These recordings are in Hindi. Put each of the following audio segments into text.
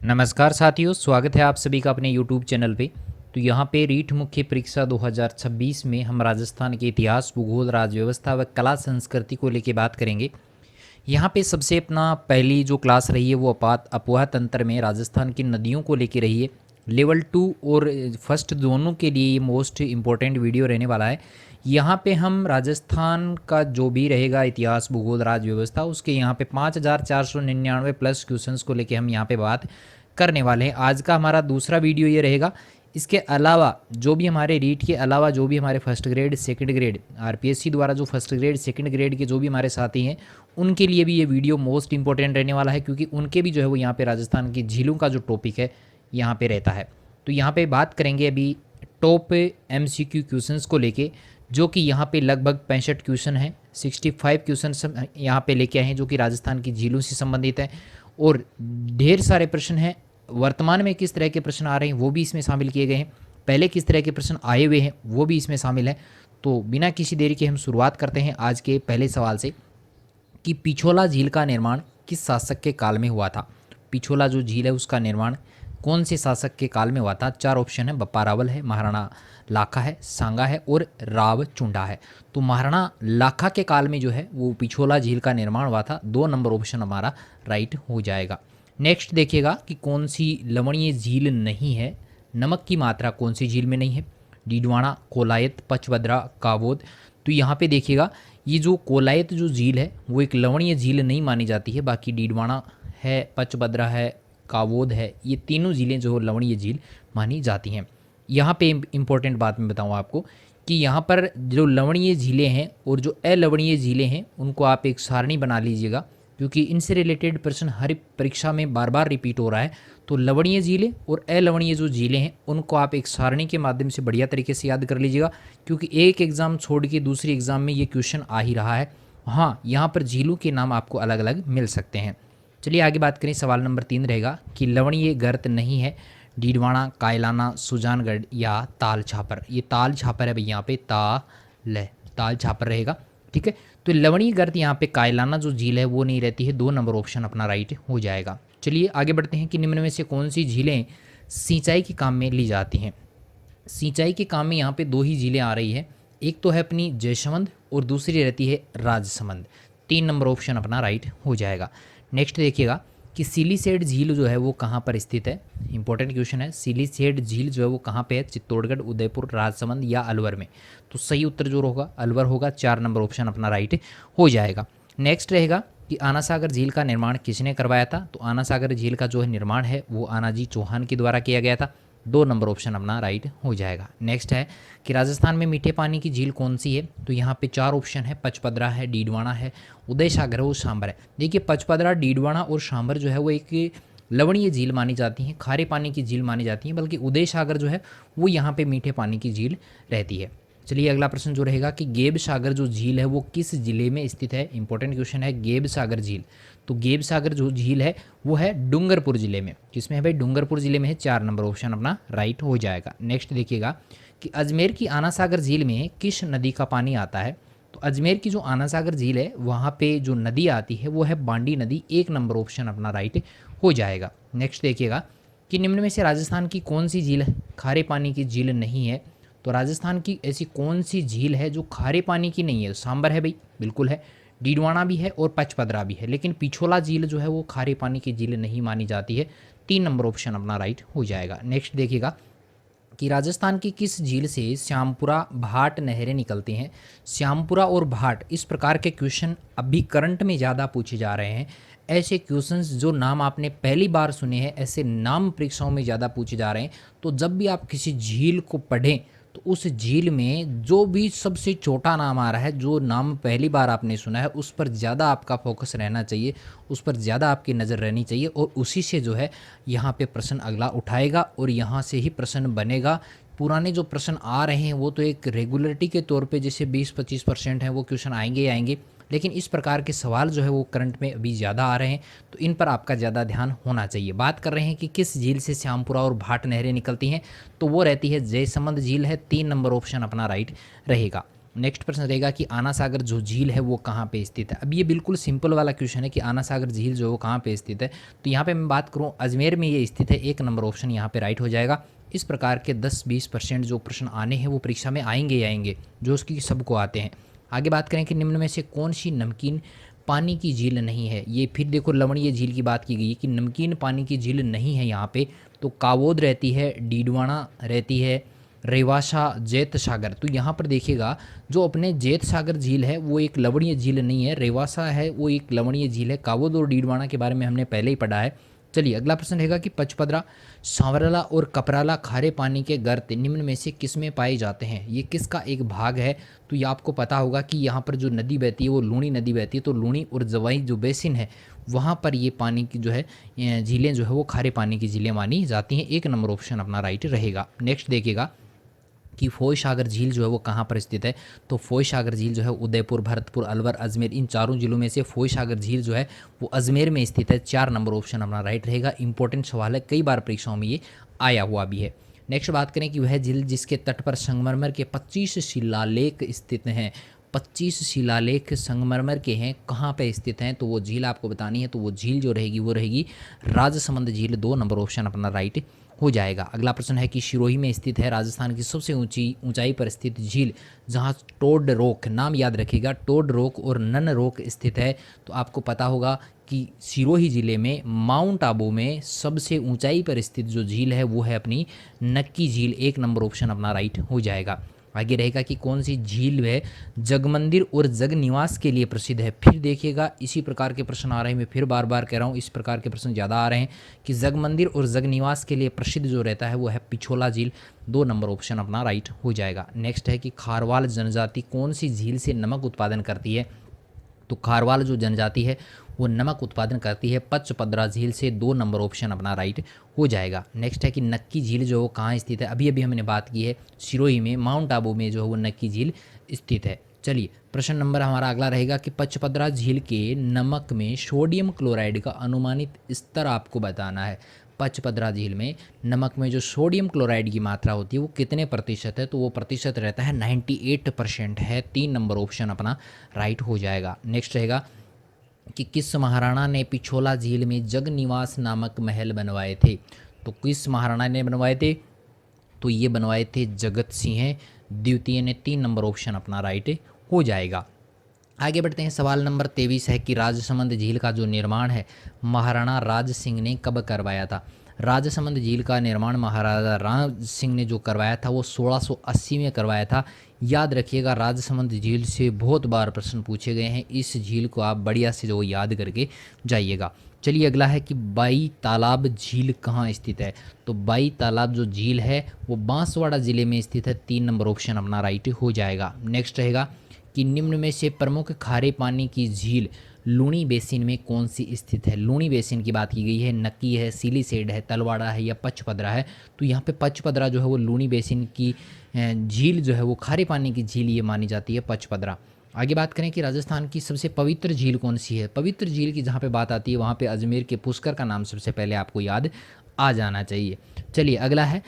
नमस्कार साथियों, स्वागत है आप सभी का अपने YouTube चैनल पे। तो यहाँ पे रीट मुख्य परीक्षा 2026 में हम राजस्थान के इतिहास, भूगोल, राज्य व्यवस्था व कला संस्कृति को लेके बात करेंगे। यहाँ पे सबसे अपना पहली जो क्लास रही है वो अपवाह तंत्र में राजस्थान की नदियों को लेके रही है। लेवल 2 और फर्स्ट दोनों के लिए ये मोस्ट इम्पोर्टेंट वीडियो रहने वाला है। यहाँ पे हम राजस्थान का जो भी रहेगा इतिहास, भूगोल, राज्य व्यवस्था, उसके यहाँ पे 5499 प्लस क्वेश्चंस को लेके हम यहाँ पे बात करने वाले हैं। आज का हमारा दूसरा वीडियो ये रहेगा। इसके अलावा जो भी हमारे रीट के अलावा जो भी हमारे first grade, second grade, RPSC द्वारा जो फर्स्ट ग्रेड, सेकंड ग्रेड के जो भी हमारे साथी हैं उनके लिए भी ये वीडियो मोस्ट इंपॉर्टेंट रहने वाला है, क्योंकि उनके भी जो है वो यहाँ पे राजस्थान की झीलों का जो टॉपिक है यहाँ पे रहता है। तो यहाँ पे बात करेंगे अभी टॉप MCQ क्वेश्चंस को लेके, जो कि यहाँ पे लगभग 65 क्वेश्चन हैं। 65 क्वेश्चन यहाँ पे लेके आए हैं जो कि राजस्थान की झीलों से संबंधित है, और ढेर सारे प्रश्न हैं। वर्तमान में किस तरह के प्रश्न आ रहे हैं वो भी इसमें शामिल किए गए हैं, पहले किस तरह के प्रश्न आए हुए हैं वो भी इसमें शामिल है। तो बिना किसी देरी के हम शुरुआत करते हैं आज के पहले सवाल से कि पिछोला झील का निर्माण किस शासक के काल में हुआ था। पिछोला जो झील है उसका निर्माण कौन से शासक के काल में हुआ था? 4 ऑप्शन है, बप्पा रावल है, महाराणा लाखा है, सांगा है और राव चुंडा है। तो महाराणा लाखा के काल में जो है वो पिछोला झील का निर्माण हुआ था। 2 नंबर ऑप्शन हमारा राइट हो जाएगा। नेक्स्ट देखिएगा कि कौन सी लवणीय झील नहीं है, नमक की मात्रा कौन सी झील में नहीं है? डीडवाना, कोलायत, पचभद्रा, कावोद। तो यहाँ पे देखिएगा ये जो कोलायत जो झील है वो एक लवणीय झील नहीं मानी जाती है, बाकी डीडवाना है, पचभद्रा है, कावोद है, ये तीनों झीलें जो लवणीय झील मानी जाती हैं। यहाँ पे इंपॉर्टेंट बात मैं बताऊँ आपको कि यहाँ पर जो लवणीय झीलें हैं और जो अलवणीय झीलें हैं उनको आप एक सारणी बना लीजिएगा, क्योंकि इनसे रिलेटेड प्रश्न हर परीक्षा में बार बार रिपीट हो रहा है। तो लवणीय झीलें और अलवणीय जो झीलें हैं उनको आप एक सारणी के माध्यम से बढ़िया तरीके से याद कर लीजिएगा, क्योंकि एक एग्ज़ाम छोड़ के दूसरी एग्ज़ाम में ये क्वेश्चन आ ही रहा है। हाँ, यहाँ पर झीलों के नाम आपको अलग अलग मिल सकते हैं। चलिए आगे बात करें। सवाल नंबर 3 रहेगा कि लवणीय गर्त नहीं है, डीडवाना, कायलाना, सुजानगढ़ या ताल छापर। ये ताल छापर है भाई, यहाँ पे ताल छापर रहेगा। ठीक है, तो लवणीय गर्त यहाँ पे कायलाना जो झील है वो नहीं रहती है। 2 नंबर ऑप्शन अपना राइट हो जाएगा। चलिए आगे बढ़ते हैं कि निम्न में से कौन सी झीलें सिंचाई के काम में ली जाती हैं। सिंचाई के काम में यहाँ पे 2 ही झीलें आ रही है, एक तो है अपनी जयसमंद और दूसरी रहती है राजसमंद। 3 नंबर ऑप्शन अपना राइट हो जाएगा। नेक्स्ट देखिएगा कि सिलीसेड झील जो है वो कहाँ पर स्थित है। इंपॉर्टेंट क्वेश्चन है, सिलीसेड झील जो है वो कहाँ पे है? चित्तौड़गढ़, उदयपुर, राजसमंद या अलवर में? तो सही उत्तर जो होगा अलवर होगा। 4 नंबर ऑप्शन अपना राइट हो जाएगा। नेक्स्ट रहेगा कि आना सागर झील का निर्माण किसने करवाया था? तो आना सागर झील का जो है निर्माण है वो आनाजी चौहान के द्वारा किया गया था। 2 नंबर ऑप्शन अपना राइट हो जाएगा। नेक्स्ट है कि राजस्थान में मीठे पानी की झील कौन सी है? तो यहाँ पे 4 ऑप्शन है, पचपदरा है, डीडवाना है, उदय सागर है और सांबर है। देखिए पचपदरा, डीडवाना और सांबर जो है वो एक लवणीय झील मानी जाती हैं, खारे पानी की झील मानी जाती हैं, बल्कि उदय सागर जो है वो यहाँ पे मीठे पानी की झील रहती है। चलिए अगला प्रश्न जो रहेगा कि गेब सागर जो झील है वो किस जिले में स्थित है। इंपॉर्टेंट क्वेश्चन है गेब सागर झील। तो गेब सागर जो झील है वो है डूंगरपुर जिले में। किसमें है भाई? डूंगरपुर जिले में है। 4 नंबर ऑप्शन अपना राइट हो जाएगा। नेक्स्ट देखिएगा कि अजमेर की आना सागर झील में किस नदी का पानी आता है? तो अजमेर की जो आना सागर झील है वहाँ पे जो नदी आती है वो है बांडी नदी। 1 नंबर ऑप्शन अपना राइट हो जाएगा। नेक्स्ट देखिएगा कि निम्न में से राजस्थान की कौन सी झील खारे पानी की झील नहीं है? तो राजस्थान की ऐसी कौन सी झील है जो खारे पानी की नहीं है? सांबर है भाई, बिल्कुल है, डीडवाना भी है और पचपदरा भी है, लेकिन पिछोला झील जो है वो खारे पानी की झील नहीं मानी जाती है। 3 नंबर ऑप्शन अपना राइट हो जाएगा। नेक्स्ट देखिएगा कि राजस्थान की किस झील से श्यामपुरा भाट नहरें निकलती हैं। श्यामपुरा और भाट, इस प्रकार के क्वेश्चन अभी करंट में ज़्यादा पूछे जा रहे हैं। ऐसे क्वेश्चंस जो नाम आपने पहली बार सुने हैं, ऐसे नाम परीक्षाओं में ज़्यादा पूछे जा रहे हैं। तो जब भी आप किसी झील को पढ़ें तो उस झील में जो भी सबसे छोटा नाम आ रहा है, जो नाम पहली बार आपने सुना है, उस पर ज़्यादा आपका फोकस रहना चाहिए, उस पर ज़्यादा आपकी नज़र रहनी चाहिए, और उसी से जो है यहाँ पे प्रश्न अगला उठाएगा और यहाँ से ही प्रश्न बनेगा। पुराने जो प्रश्न आ रहे हैं वो तो एक रेगुलरिटी के तौर पे जैसे 20-25% हैं वो क्वेश्चन आएंगे ही आएंगे, लेकिन इस प्रकार के सवाल जो है वो करंट में अभी ज़्यादा आ रहे हैं, तो इन पर आपका ज़्यादा ध्यान होना चाहिए। बात कर रहे हैं कि किस झील से श्यामपुरा और भाट नहरें निकलती हैं, तो वो रहती है जयसमंद झील है। 3 नंबर ऑप्शन अपना राइट रहेगा। नेक्स्ट प्रश्न रहेगा कि आना सागर जो झील है वो कहाँ पे स्थित है। अब ये बिल्कुल सिंपल वाला क्वेश्चन है कि आना सागर झील जो है वो कहाँ पे स्थित है। तो यहाँ पे मैं बात करूँ अजमेर में ये स्थित है, 1 नंबर ऑप्शन यहाँ पे राइट हो जाएगा। इस प्रकार के 10-20% जो प्रश्न आने हैं वो परीक्षा में आएंगे ही आएंगे, जो उसकी सबको आते हैं। आगे बात करें कि निम्न में से कौन सी नमकीन पानी की झील नहीं है। ये फिर देखो लवणीय झील की बात की गई है कि नमकीन पानी की झील नहीं है यहाँ पे। तो कावोद रहती है, डीडवाना रहती है, रेवासा, जैत सागर। तो यहाँ पर देखिएगा जो अपने जैत सागर झील है वो एक लवणीय झील नहीं है, रेवासा है वो एक लवणीय झील है। कावोद और डीडवाना के बारे में हमने पहले ही पढ़ा है। चलिए अगला प्रश्न रहेगा कि पचपदरा, सांवरला और कपराला खारे पानी के गर्त निम्न में से किस में पाए जाते हैं। ये किसका एक भाग है। तो ये आपको पता होगा कि यहाँ पर जो नदी बहती है वो लूणी नदी बहती है। तो लूणी और जवाई जो बेसिन है वहाँ पर ये पानी की जो है झीलें जो है वो खारे पानी की झीलें मानी जाती हैं। 1 नंबर ऑप्शन अपना राइट रहेगा। नेक्स्ट देखिएगा कि फोय सागर झील जो है वो कहाँ पर स्थित है। तो फोय सागर झील जो है उदयपुर, भरतपुर, अलवर, अजमेर, इन चारों जिलों में से फोय सागर झील जो है वो अजमेर में स्थित है। 4 नंबर ऑप्शन अपना राइट रहेगा। इंपॉर्टेंट सवाल है, कई बार परीक्षाओं में ये आया हुआ भी है। नेक्स्ट बात करें कि वह झील जिसके तट पर संगमरमर के 25 शिलालेख स्थित हैं। 25 शिलालेख संगमरमर के हैं, कहाँ पे स्थित हैं। तो वो झील आपको बतानी है। तो वो झील जो रहेगी वो रहेगी राजसमंद झील। 2 नंबर ऑप्शन अपना राइट हो जाएगा। अगला प्रश्न है कि सिरोही में स्थित है राजस्थान की सबसे ऊंचाई पर स्थित झील जहां टोड रॉक, नाम याद रखिएगा, टोड रॉक और नन रॉक स्थित है। तो आपको पता होगा कि सिरोही ज़िले में माउंट आबू में सबसे ऊंचाई पर स्थित जो झील है वो है अपनी नक्की झील। 1 नंबर ऑप्शन अपना राइट हो जाएगा। आगे रहेगा कि कौन सी झील है जगमंदिर और जग निवास के लिए प्रसिद्ध है। फिर देखिएगा इसी प्रकार के प्रश्न आ रहे हैं, मैं फिर बार बार कह रहा हूँ इस प्रकार के प्रश्न ज़्यादा आ रहे हैं कि जगमंदिर और जग निवास के लिए प्रसिद्ध जो रहता है वो है पिछोला झील। 2 नंबर ऑप्शन अपना राइट हो जाएगा। नेक्स्ट है कि खारवाल जनजाति कौन सी झील से नमक उत्पादन करती है। तो खारवाल जो जनजाति है वो नमक उत्पादन करती है पचपदरा झील से। 2 नंबर ऑप्शन अपना राइट हो जाएगा। नेक्स्ट है कि नक्की झील जो वो कहाँ स्थित है। अभी अभी हमने बात की है सिरोही में, माउंट आबू में जो है वो नक्की झील स्थित है। चलिए प्रश्न नंबर हमारा अगला रहेगा कि पचपदरा झील के नमक में सोडियम क्लोराइड का अनुमानित स्तर आपको बताना है। पचपदरा झील में नमक में जो सोडियम क्लोराइड की मात्रा होती है वो कितने प्रतिशत है। तो वो प्रतिशत रहता है 98% है। 3 नंबर ऑप्शन अपना राइट हो जाएगा। नेक्स्ट रहेगा कि किस महाराणा ने पिछोला झील में जग निवास नामक महल बनवाए थे। तो किस महाराणा ने बनवाए थे। तो ये बनवाए थे जगत सिंह द्वितीय ने। 3 नंबर ऑप्शन अपना राइट हो जाएगा। आगे बढ़ते हैं। सवाल नंबर 23 है कि राजसमंद झील का जो निर्माण है महाराणा राज सिंह ने कब करवाया था। राजसमंद झील का निर्माण महाराजा राज सिंह ने जो करवाया था वो 1680 में करवाया था। याद रखिएगा राजसमंद झील से बहुत बार प्रश्न पूछे गए हैं, इस झील को आप बढ़िया से जो याद करके जाइएगा। चलिए अगला है कि बाई तालाब झील कहाँ स्थित है। तो बाई तालाब जो झील है वो बांसवाड़ा ज़िले में स्थित है। 3 नंबर ऑप्शन अपना राइट हो जाएगा। नेक्स्ट रहेगा कि निम्न में से प्रमुख खारे पानी की झील लूणी बेसिन में कौन सी स्थित है। लूणी बेसिन की बात की गई है, नक्की है, सिलीसेड है, तलवाड़ा है या पचपदरा है। तो यहाँ पे पचपदरा जो है वो लूणी बेसिन की झील जो है वो खारे पानी की झील ये मानी जाती है पचपदरा। आगे बात करें कि राजस्थान की सबसे पवित्र झील कौन सी है। पवित्र झील की जहाँ पे बात आती है वहाँ पे अजमेर के पुष्कर का नाम सबसे पहले आपको याद आ जाना चाहिए। चलिए अगला है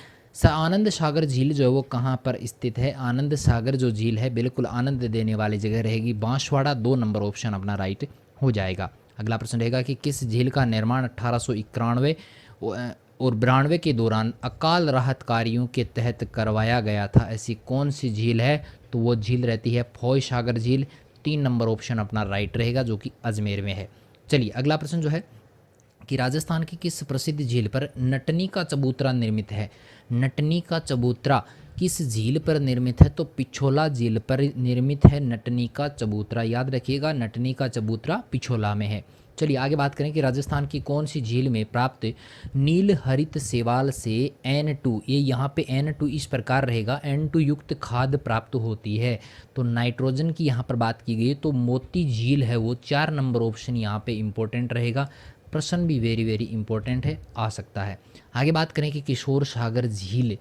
आनंद सागर झील जो है वो कहाँ पर स्थित है। आनंद सागर जो झील है बिल्कुल आनंद देने वाली जगह रहेगी बांसवाड़ा। 2 नंबर ऑप्शन अपना राइट हो जाएगा। अगला प्रश्न रहेगा कि किस झील का निर्माण 1891 और 92 के दौरान अकाल राहत कार्यों के तहत करवाया गया था। ऐसी कौन सी झील है। तो वो झील रहती है फोय सागर झील। 3 नंबर ऑप्शन अपना राइट रहेगा जो कि अजमेर में है। चलिए अगला प्रश्न जो है कि राजस्थान की किस प्रसिद्ध झील पर नटनी का चबूतरा निर्मित है। नटनी का चबूतरा किस झील पर निर्मित है। तो पिछोला झील पर निर्मित है नटनी का चबूतरा। याद रखिएगा नटनी का चबूतरा पिछोला में है। चलिए आगे बात करें कि राजस्थान की कौन सी झील में प्राप्त नील हरित सेवाल से N2, ये यहाँ पे N2 इस प्रकार रहेगा, N2 युक्त खाद प्राप्त होती है। तो नाइट्रोजन की यहाँ पर बात की गई तो मोती झील है वो। 4 नंबर ऑप्शन यहाँ पे इंपॉर्टेंट रहेगा। प्रश्न भी वेरी वेरी इंपॉर्टेंट है, आ सकता है। आगे बात करें कि किशोर सागर झील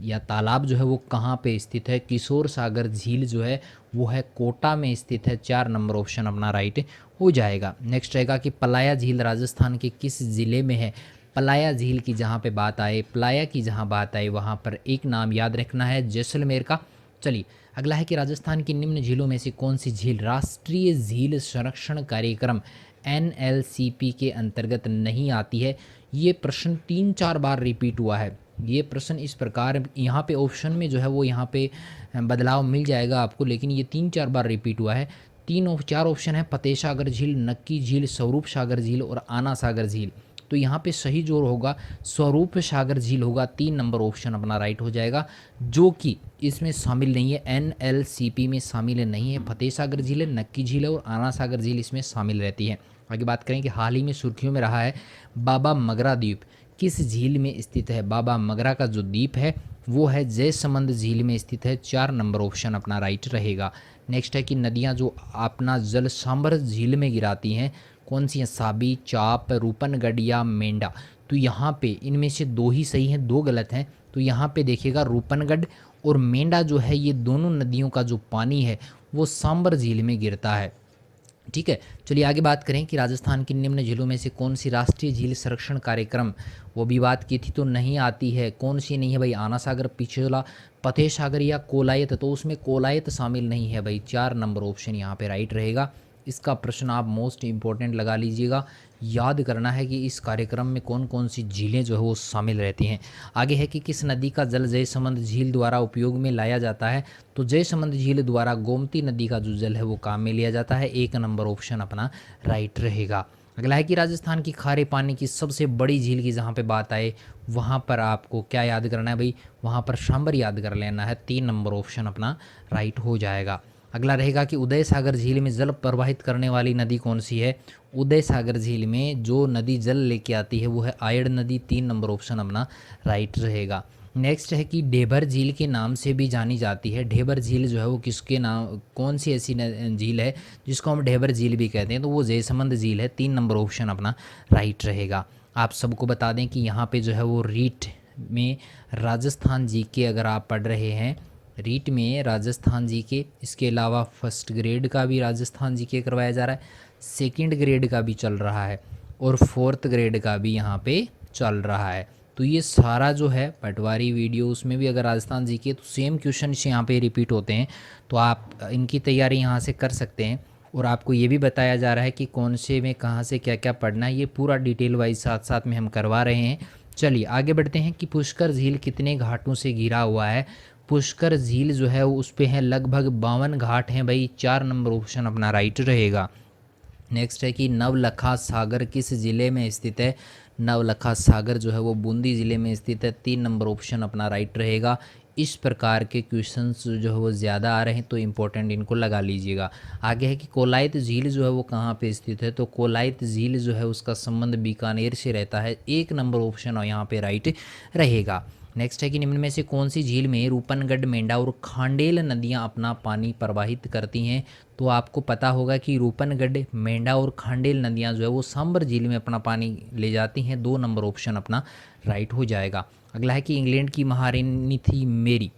या तालाब जो है वो कहाँ पे स्थित है। किशोर सागर झील जो है वो है कोटा में स्थित है। 4 नंबर ऑप्शन अपना राइट हो जाएगा। नेक्स्ट रहेगा कि पलाया झील राजस्थान के किस ज़िले में है। पलाया झील की जहाँ पे बात आए, पलाया की जहाँ बात आए वहाँ पर एक नाम याद रखना है जैसलमेर का। चलिए अगला है कि राजस्थान की निम्न झीलों में से कौन सी झील राष्ट्रीय झील संरक्षण कार्यक्रम NLCP के अंतर्गत नहीं आती है। ये प्रश्न 3-4 बार रिपीट हुआ है। ये प्रश्न इस प्रकार यहाँ पे ऑप्शन में जो है वो यहाँ पे बदलाव मिल जाएगा आपको, लेकिन ये 3-4 बार रिपीट हुआ है। 4 ऑप्शन है, फतेह सागर झील, नक्की झील, स्वरूप सागर झील और आना सागर झील। तो यहाँ पे सही जो होगा स्वरूप सागर झील होगा। 3 नंबर ऑप्शन अपना राइट हो जाएगा, जो कि इसमें शामिल नहीं है, NLCP में शामिल नहीं है। फतेह सागर झील है, नक्की झील है और आना सागर झील इसमें शामिल रहती है। आगे बात करें कि हाल ही में सुर्खियों में रहा है बाबा मगरा द्वीप किस झील में स्थित है। बाबा मगरा का जो द्वीप है वो है जयसमंद झील में स्थित है। 4 नंबर ऑप्शन अपना राइट रहेगा। नेक्स्ट है कि नदियां जो अपना जल सांबर झील में गिराती हैं कौन सी हैं, साबी, चाप, रूपनगढ़ या मेंढा। तो यहाँ पे इनमें से 2 ही सही हैं, 2 गलत हैं। तो यहाँ पे देखिएगा रूपनगढ़ और मेंढा जो है ये दोनों नदियों का जो पानी है वो सांबर झील में गिरता है। ठीक है, चलिए आगे बात करें कि राजस्थान की निम्न झीलों में से कौन सी राष्ट्रीय झील संरक्षण कार्यक्रम, वो भी बात की थी तो नहीं आती है। कौन सी नहीं है भाई, आना सागर, पिछला, फतेह सागर या कोलायत। तो उसमें कोलायत शामिल नहीं है भाई। 4 नंबर ऑप्शन यहाँ पे राइट रहेगा। इसका प्रश्न आप मोस्ट इम्पोर्टेंट लगा लीजिएगा, याद करना है कि इस कार्यक्रम में कौन कौन सी झीलें जो है वो शामिल रहती हैं। आगे है कि किस नदी का जल जयसमंद झील द्वारा उपयोग में लाया जाता है। तो जयसमंद झील द्वारा गोमती नदी का जो जल है वो काम में लिया जाता है। 1 नंबर ऑप्शन अपना राइट रहेगा। अगला है कि राजस्थान की खारे पानी की सबसे बड़ी झील की जहाँ पे बात आए वहाँ पर आपको क्या याद करना है भाई, वहाँ पर सांबर याद कर लेना है। 3 नंबर ऑप्शन अपना राइट हो जाएगा। अगला रहेगा कि उदय सागर झील में जल प्रवाहित करने वाली नदी कौन सी है। उदय सागर झील में जो नदी जल लेके आती है वो है आयड़ नदी। 3 नंबर ऑप्शन अपना राइट रहेगा। नेक्स्ट है कि ढेबर झील के नाम से भी जानी जाती है। ढेबर झील जो है वो किसके नाम, कौन सी ऐसी झील है जिसको हम ढेबर झील भी कहते हैं, तो वो जयसमंद झील है। 3 नंबर ऑप्शन अपना राइट रहेगा। आप सबको बता दें कि यहाँ पे जो है वो रीट में राजस्थान जी के अगर आप पढ़ रहे हैं, रीट में राजस्थान जी के, इसके अलावा फर्स्ट ग्रेड का भी राजस्थान जी के करवाया जा रहा है, सेकंड ग्रेड का भी चल रहा है और 4th ग्रेड का भी यहाँ पे चल रहा है। तो ये सारा जो है पटवारी वीडियो उसमें भी अगर राजस्थान जी के तो सेम क्वेश्चन यहाँ पे रिपीट होते हैं, तो आप इनकी तैयारी यहाँ से कर सकते हैं। और आपको ये भी बताया जा रहा है कि कौन से में कहाँ से क्या क्या पढ़ना है, ये पूरा डिटेल वाइज साथ साथ में हम करवा रहे हैं। चलिए आगे बढ़ते हैं कि पुष्कर झील कितने घाटों से घिरा हुआ है। पुष्कर झील जो है उस पे है लगभग 52 घाट हैं भाई। 4 नंबर ऑप्शन अपना राइट रहेगा। नेक्स्ट है कि नवलखा सागर किस ज़िले में स्थित है। नवलखा सागर जो है वो बूंदी ज़िले में स्थित है। 3 नंबर ऑप्शन अपना राइट रहेगा। इस प्रकार के क्वेश्चंस जो है वो ज़्यादा आ रहे हैं तो इम्पोर्टेंट इनको लगा लीजिएगा। आगे है कि कोलायत झील जो है वो कहाँ पे स्थित है। तो कोलायत झील जो है उसका संबंध बीकानेर से रहता है। 1 नंबर ऑप्शन यहाँ पे राइट रहेगा। नेक्स्ट है कि निम्न में से कौन सी झील में रूपनगढ़, मेंढा और खांडेल नदियां अपना पानी प्रवाहित करती हैं। तो आपको पता होगा कि रूपनगढ़, मेंढा और खांडेल नदियां जो है वो सांबर झील में अपना पानी ले जाती हैं। 2 नंबर ऑप्शन अपना राइट हो जाएगा। अगला है कि इंग्लैंड की महारानी थी मेरी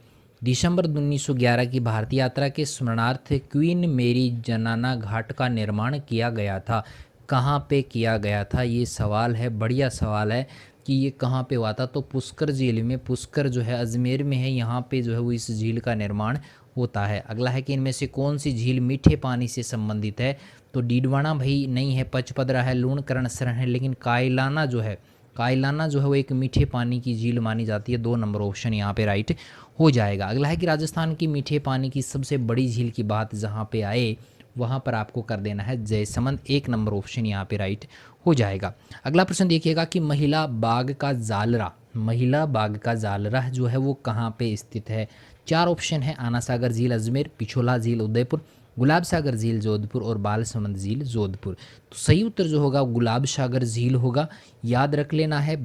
दिसंबर 1911 की भारतीय यात्रा के स्मरणार्थ क्वीन मेरी जनाना घाट का निर्माण किया गया था। कहाँ पे किया गया था, ये सवाल है, बढ़िया सवाल है कि ये कहाँ पे हुआ था। तो पुष्कर झील में, पुष्कर जो है अजमेर में है, यहाँ पे जो है वो इस झील का निर्माण होता है। अगला है कि इनमें से कौन सी झील मीठे पानी से संबंधित है। तो डीडवाना भाई नहीं है, पचपदरा है, लूणकरण शरण है, लेकिन कायलाना जो है, कायलाना जो है वो एक मीठे पानी की झील मानी जाती है। 2 नंबर ऑप्शन यहाँ पे राइट हो जाएगा। अगला है कि राजस्थान की मीठे पानी की सबसे बड़ी झील की बात जहाँ पे आए वहाँ पर आपको कर देना है जयसमंद। 1 नंबर ऑप्शन यहाँ पे राइट हो जाएगा। अगला प्रश्न देखिएगा कि महिला बाग का जालरा, महिला बाग का जालरा जो है वो कहाँ पे स्थित है। 4 ऑप्शन है, आना सागर झील अजमेर, पिछोला झील उदयपुर, गुलाब सागर झील जोधपुर और बालसमंद झील जोधपुर। तो सही उत्तर जो होगा गुलाब सागर झील होगा। याद रख लेना है,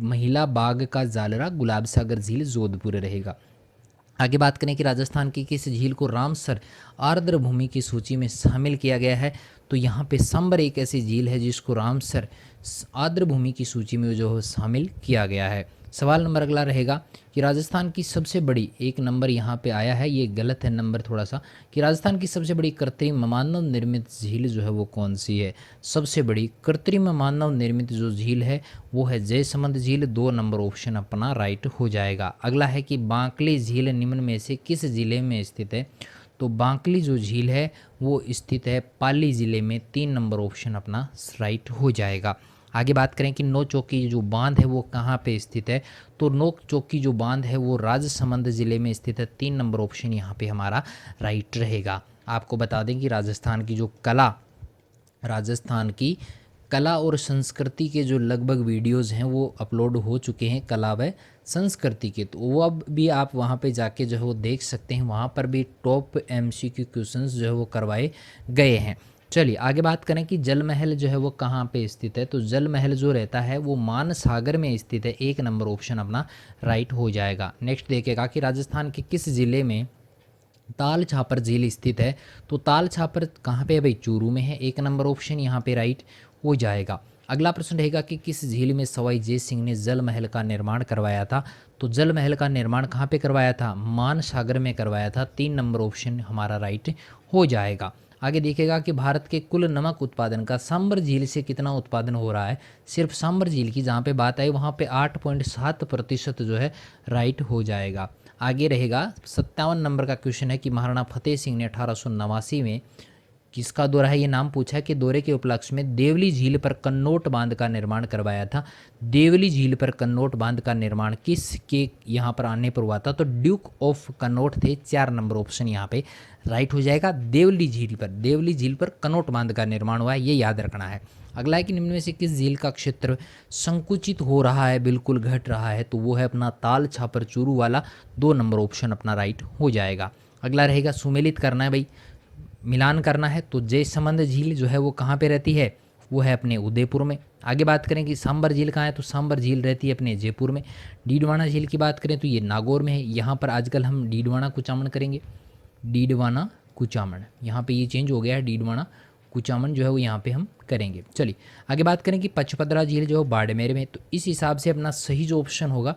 महिला बाग का जालरा गुलाब सागर झील जोधपुर रहेगा। आगे बात करें कि राजस्थान की किस झील को रामसर आर्द्र भूमि की सूची में शामिल किया गया है। तो यहाँ पे सांबर एक ऐसी झील है जिसको रामसर आर्द्र भूमि की सूची में जो है शामिल किया गया है। सवाल नंबर अगला रहेगा कि राजस्थान की सबसे बड़ी, एक नंबर यहाँ पे आया है, ये गलत है नंबर थोड़ा सा, कि राजस्थान की सबसे बड़ी कृत्रिम मानव निर्मित झील जो है वो कौन सी है। सबसे बड़ी कृत्रिम मानव निर्मित जो झील है वो है जयसमंद झील। 2 नंबर ऑप्शन अपना राइट हो जाएगा। अगला है कि बांकली झील निम्न में से किस जिले में स्थित है। तो बांकली जो झील है वो स्थित है पाली जिले में। 3 नंबर ऑप्शन अपना राइट हो जाएगा। आगे बात करें कि नौ चौकी जो बांध है वो कहाँ पे स्थित है। तो नौ चौकी जो बांध है वो राजसमंद जिले में स्थित है। 3 नंबर ऑप्शन यहाँ पे हमारा राइट रहेगा। आपको बता दें कि राजस्थान की कला और संस्कृति के जो लगभग वीडियोस हैं वो अपलोड हो चुके हैं, कला व संस्कृति के, तो वो अब भी आप वहाँ पे जाके जो है वो देख सकते हैं। वहाँ पर भी टॉप MCQ क्वेश्चंस जो है वो करवाए गए हैं। चलिए आगे बात करें कि जल महल जो है वो कहाँ पे स्थित है। तो जल महल जो रहता है वो मानसागर में स्थित है। 1 नंबर ऑप्शन अपना राइट हो जाएगा। नेक्स्ट देखिएगा कि राजस्थान के किस जिले में ताल छापर झील स्थित है। तो ताल छापर कहाँ पे है भाई, चूरू में है। 1 नंबर ऑप्शन यहाँ पे राइट हो जाएगा। अगला प्रश्न रहेगा कि किस झील में सवाई जय सिंह ने जल महल का निर्माण करवाया था। तो जल महल का निर्माण कहाँ पे करवाया था, मानसागर में करवाया था। 3 नंबर ऑप्शन हमारा राइट हो जाएगा। आगे देखिएगा कि भारत के कुल नमक उत्पादन का सांबर झील से कितना उत्पादन हो रहा है। सिर्फ सांबर झील की जहाँ पे बात आई वहाँ पे 8.7% जो है राइट हो जाएगा। आगे रहेगा 57 नंबर का क्वेश्चन है कि महाराणा फतेह सिंह ने 1889 में किसका दौरा है, ये नाम पूछा है कि दौरे के उपलक्ष्य में देवली झील पर कन्नौट बांध का निर्माण करवाया था। देवली झील पर कन्नौट बांध का निर्माण किसके यहाँ पर आने पर हुआ था। तो ड्यूक ऑफ कन्नौट थे। 4 नंबर ऑप्शन यहाँ पे राइट हो जाएगा। देवली झील पर कन्नौट बांध का निर्माण हुआ है, ये याद रखना है। अगला है कि निम्न में से किस झील का क्षेत्र संकुचित हो रहा है, बिल्कुल घट रहा है। तो वो है अपना ताल छापर चूरू वाला। 2 नंबर ऑप्शन अपना राइट हो जाएगा। अगला रहेगा सुमेलित करना है भाई, मिलान करना है। तो जयसमंद झील जो है वो कहाँ पे रहती है, वो है अपने उदयपुर में। आगे बात करें कि सांबर झील कहाँ है, तो सांबर झील रहती है अपने जयपुर में। डीडवाना झील की बात करें तो ये नागौर में है। यहाँ पर आजकल हम डीडवाना कुचामन करेंगे, डीडवाना कुचामन, यहाँ पे ये चेंज हो गया है, डीडवाना कुचामन जो है वो यहाँ पे हम करेंगे। चलिए आगे बात करें कि पचपदरा झील जो है बाड़मेर में। तो इस हिसाब से अपना सही जो ऑप्शन होगा,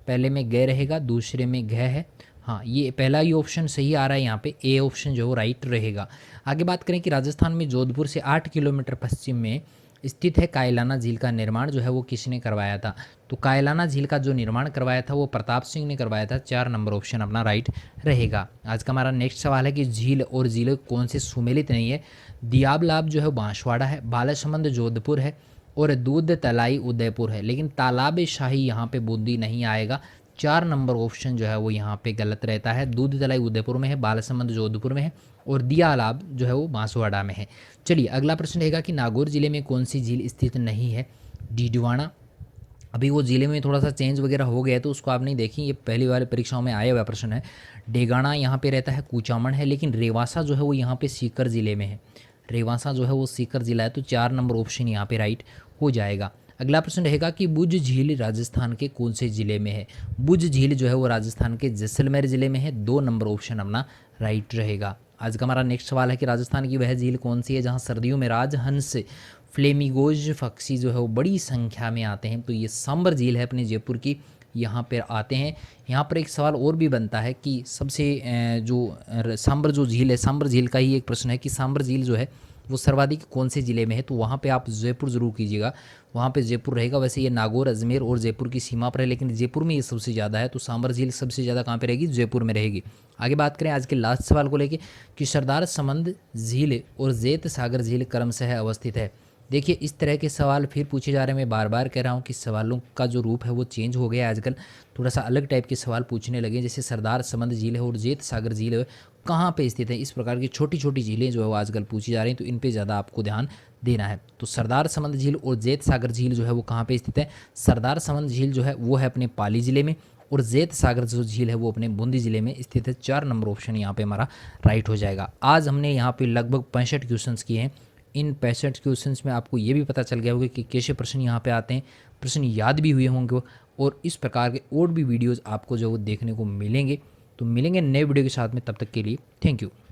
पहले में गए रहेगा, दूसरे में घ है। हाँ, ये पहला ही ऑप्शन सही आ रहा है, यहाँ पे ए ऑप्शन जो है राइट रहेगा। आगे बात करें कि राजस्थान में जोधपुर से 8 किलोमीटर पश्चिम में स्थित है कायलाना झील का निर्माण जो है वो किसने करवाया था। तो कायलाना झील का जो निर्माण करवाया था वो प्रताप सिंह ने करवाया था। 4 नंबर ऑप्शन अपना राइट रहेगा। आज का हमारा नेक्स्ट सवाल है कि झील और जिले कौन से सुमेलित नहीं है। दियाबलाब जो है बांसवाड़ा है, बालासमंद जोधपुर है और दूध तलाई उदयपुर है, लेकिन तालाब शाही यहाँ पे बूंदी नहीं आएगा। 4 नंबर ऑप्शन जो है वो यहाँ पे गलत रहता है। दूध तलाई उदयपुर में है, बालासमंद जोधपुर में है और दियालाब जो है वो बांसवाड़ा में है। चलिए अगला प्रश्न रहेगा कि नागौर जिले में कौन सी झील स्थित नहीं है। डीडवाना, अभी वो जिले में थोड़ा सा चेंज वगैरह हो गया है तो उसको आप नहीं देखी, ये पहली बार परीक्षाओं में आया हुआ प्रश्न है। डेगाना यहाँ पे रहता है, कुचामन है, लेकिन रेवासा जो है वो यहाँ पे सीकर जिले में है। रेवासा जो है वो सीकर जिला है। तो 4 नंबर ऑप्शन यहाँ पे राइट हो जाएगा। अगला प्रश्न रहेगा कि बुज झील राजस्थान के कौन से जिले में है। बुज झील जो है वो राजस्थान के जैसलमेर जिले में है। 2 नंबर ऑप्शन अपना राइट रहेगा। आज का हमारा नेक्स्ट सवाल है कि राजस्थान की वह झील कौन सी है जहां सर्दियों में राजहंस फ्लेमिगोज पक्षी जो है वो बड़ी संख्या में आते हैं। तो ये सांबर झील है अपने जयपुर की, यहाँ पर आते हैं। यहाँ पर एक सवाल और भी बनता है कि सबसे जो सांबर जो झील है, सांबर झील का ही एक प्रश्न है कि सांबर झील जो है वो सर्वाधिक कौन से ज़िले में है। तो वहाँ पे आप जयपुर ज़रूर कीजिएगा, वहाँ पे जयपुर रहेगा। वैसे ये नागौर, अजमेर और जयपुर की सीमा पर है, लेकिन जयपुर में ये सबसे ज़्यादा है। तो सांबर झील सबसे ज़्यादा कहाँ पे रहेगी, जयपुर में रहेगी। आगे बात करें आज के लास्ट सवाल को लेके कि सरदार समंद झील और जेत सागर झील क्रमशः अवस्थित है। देखिए इस तरह के सवाल फिर पूछे जा रहे हैं। मैं बार बार कह रहा हूँ कि सवालों का जो रूप है वो चेंज हो गया है आजकल, थोड़ा सा अलग टाइप के सवाल पूछने लगे। जैसे सरदार समंद झील है और जेत सागर झील है कहाँ पे स्थित है, इस प्रकार की छोटी छोटी झीलें जो है वो आजकल पूछी जा रही हैं। तो इन पे ज़्यादा आपको ध्यान देना है। तो सरदार समंद झील और जेत सागर झील जो है वो कहाँ पे स्थित है। सरदार समंद झील जो है वो है अपने पाली ज़िले में और जेत सागर जो झील है वो अपने बूंदी ज़िले में स्थित है। 4 नंबर ऑप्शन यहाँ पे हमारा राइट हो जाएगा। आज हमने यहाँ पे लगभग 65 क्वेश्चंस किए हैं। इन 65 क्वेश्चंस में आपको ये भी पता चल गया होगा कि कैसे प्रश्न यहाँ पे आते हैं, प्रश्न याद भी हुए होंगे और इस प्रकार के और भी वीडियोज़ आपको जो देखने को मिलेंगे। तो मिलेंगे नए वीडियो के साथ में, तब तक के लिए थैंक यू।